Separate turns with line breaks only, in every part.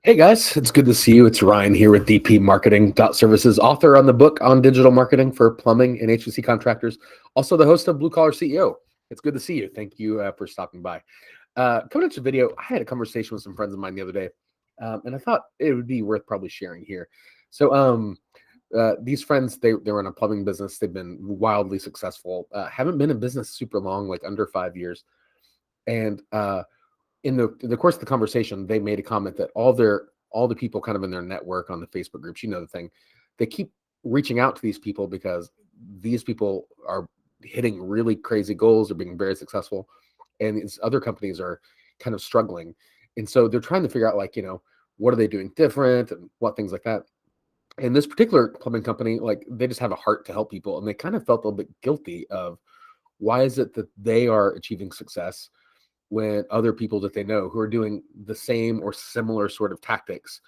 Hey guys, it's good to see you. It's Ryan here with DP Marketing.Services, author on the book on digital marketing for plumbing and HVAC contractors, also the host of Blue Collar CEO. It's good to see you. Thank you for stopping by. Coming into the video, I had a conversation with some friends of mine the other day, and I thought it would be worth probably sharing here. So these friends, they're in a plumbing business. They've been wildly successful, haven't been in business super long, like under 5 years. And in the course of the conversation, they made a comment that all the people kind of in their network on the Facebook groups, the thing, they keep reaching out to these people because these people are hitting really crazy goals, are being very successful, and these other companies are kind of struggling. And so they're trying to figure out, like, what are they doing different and what things like that. And this particular plumbing company, like, they just have a heart to help people, and they kind of felt a little bit guilty of why is it that they are achieving success when other people that they know who are doing the same or similar sort of tactics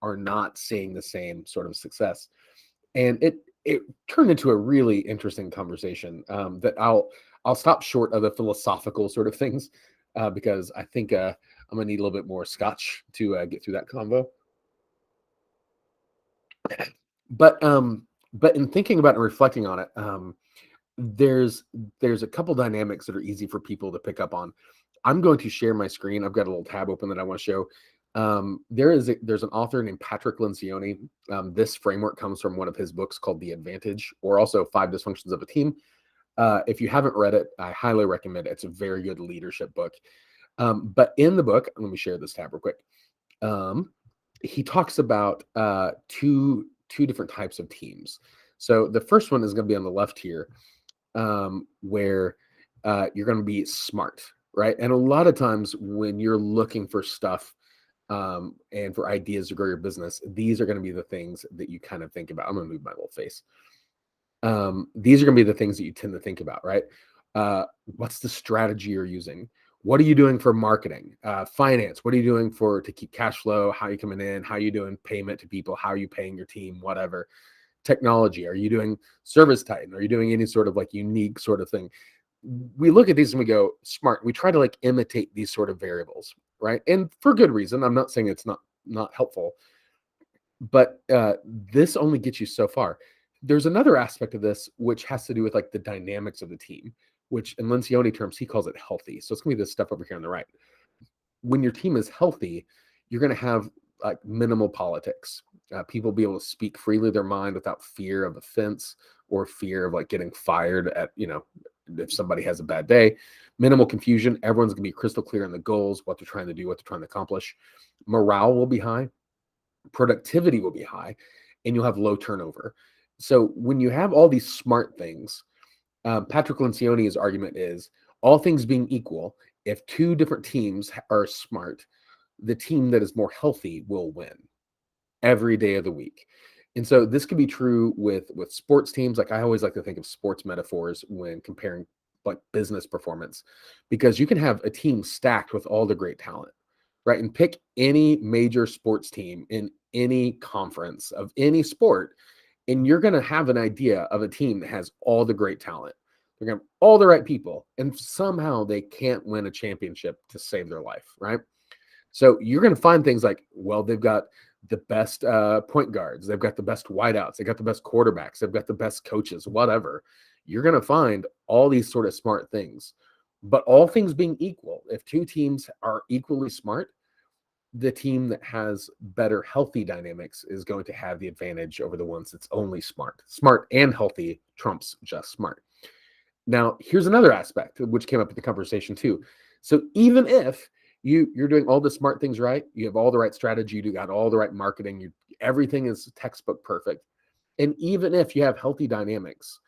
are not seeing the same sort of success. And it turned into a really interesting conversation that I'll stop short of the philosophical sort of things because I think I'm gonna need a little bit more scotch to get through that convo. But in thinking about and reflecting on it, there's a couple dynamics that are easy for people to pick up on. I'm going to share my screen. I've got a little tab open that I want to show. There's an author named Patrick Lencioni. This framework comes from one of his books called The Advantage, or also Five Dysfunctions of a Team. If you haven't read it, I highly recommend it. It's a very good leadership book. But in the book, let me share this tab real quick. He talks about two different types of teams. So the first one is going to be on the left here, where you're going to be smart, right? And a lot of times when you're looking for stuff and for ideas to grow your business, these are going to be the things that you kind of think about. I'm going to move my little face. These are going to be the things that you tend to think about, right? What's the strategy you're using? What are you doing for marketing? Finance, what are you doing to keep cash flow? How are you coming in? How are you doing payment to people? How are you paying your team? Whatever. Technology, are you doing service titan? Are you doing any sort of like unique sort of thing? We look at these and we go smart. We try to like imitate these sort of variables, right? And for good reason. I'm not saying it's not helpful, but this only gets you so far. There's another aspect of this which has to do with like the dynamics of the team, which in Lencioni terms he calls it healthy. So it's gonna be this stuff over here on the right. When your team is healthy, you're gonna have like minimal politics. People be able to speak freely their mind without fear of offense or fear of like getting fired at, if somebody has a bad day. Minimal confusion. Everyone's gonna be crystal clear on the goals, what they're trying to do, what they're trying to accomplish. Morale will be high, productivity will be high, and you'll have low turnover. So when you have all these smart things, Patrick Lencioni's argument is all things being equal, if two different teams are smart, the team that is more healthy will win every day of the week. And so this could be true with sports teams. Like I always like to think of sports metaphors when comparing like business performance, because you can have a team stacked with all the great talent, right? And pick any major sports team in any conference of any sport, and you're going to have an idea of a team that has all the great talent. They're going to have all the right people, and somehow they can't win a championship to save their life, right? So you're going to find things like, well, they've got the best point guards, they've got the best wideouts, they've got the best quarterbacks, they've got the best coaches, whatever. You're going to find all these sort of smart things. But all things being equal, if two teams are equally smart, the team that has better healthy dynamics is going to have the advantage over the ones that's only smart. Smart and healthy trumps just smart. Now, here's another aspect which came up in the conversation too. So even if you're doing all the smart things right, you have all the right strategy, you got all the right marketing, everything is textbook perfect. And even if you have healthy dynamics,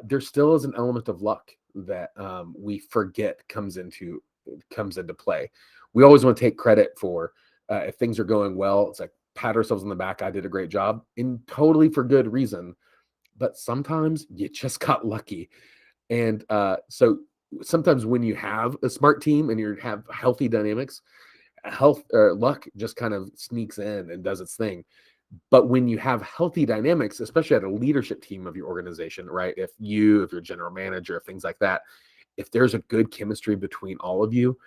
there still is an element of luck that we forget comes into play. We always want to take credit for if things are going well. It's like pat ourselves on the back. I did a great job, and totally for good reason. But sometimes you just got lucky, and so sometimes when you have a smart team and you have healthy dynamics, luck just kind of sneaks in and does its thing. But when you have healthy dynamics, especially at a leadership team of your organization, right? If you're general manager, things like that, if there's a good chemistry between all of you,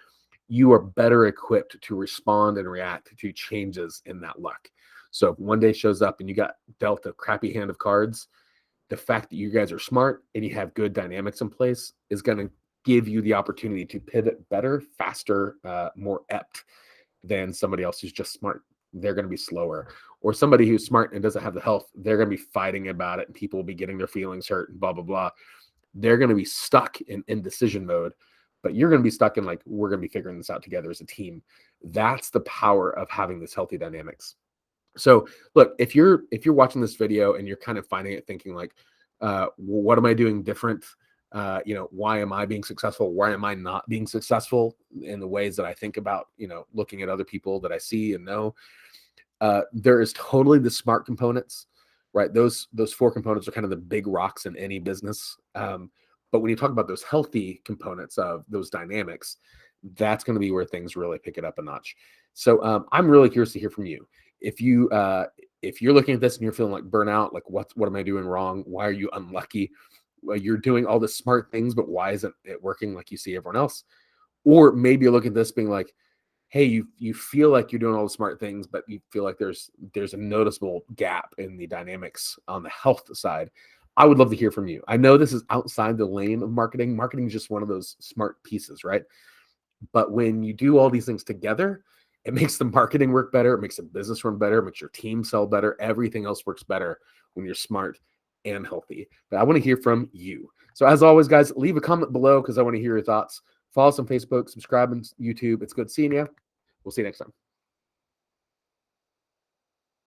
you are better equipped to respond and react to changes in that luck. So if one day shows up and you got dealt a crappy hand of cards, the fact that you guys are smart and you have good dynamics in place is going to give you the opportunity to pivot better, faster, more apt than somebody else who's just smart. They're going to be slower. Or somebody who's smart and doesn't have the health, they're going to be fighting about it and people will be getting their feelings hurt and blah, blah, blah. They're going to be stuck in indecision mode, but you're going to be stuck in like, we're going to be figuring this out together as a team. That's the power of having this healthy dynamics. So look, if you're watching this video and you're kind of finding it thinking like, what am I doing different? Why am I being successful? Why am I not being successful in the ways that I think about, looking at other people that I see and know? There is totally the smart components, right? Those 4 components are kind of the big rocks in any business. But when you talk about those healthy components of those dynamics, that's going to be where things really pick it up a notch. So I'm really curious to hear from you. If you're looking at this and you're feeling like burnout, like what am I doing wrong? Why are you unlucky? Well, you're doing all the smart things, but why isn't it working like you see everyone else? Or maybe you look at this being like, hey, you feel like you're doing all the smart things, but you feel like there's a noticeable gap in the dynamics on the health side. I would love to hear from you. I know this is outside the lane of marketing. Marketing is just one of those smart pieces, right? But when you do all these things together, it makes the marketing work better. It makes the business run better. It makes your team sell better. Everything else works better when you're smart and healthy. But I want to hear from you. So as always, guys, leave a comment below because I want to hear your thoughts. Follow us on Facebook, subscribe on YouTube. It's good seeing you. We'll see you next time.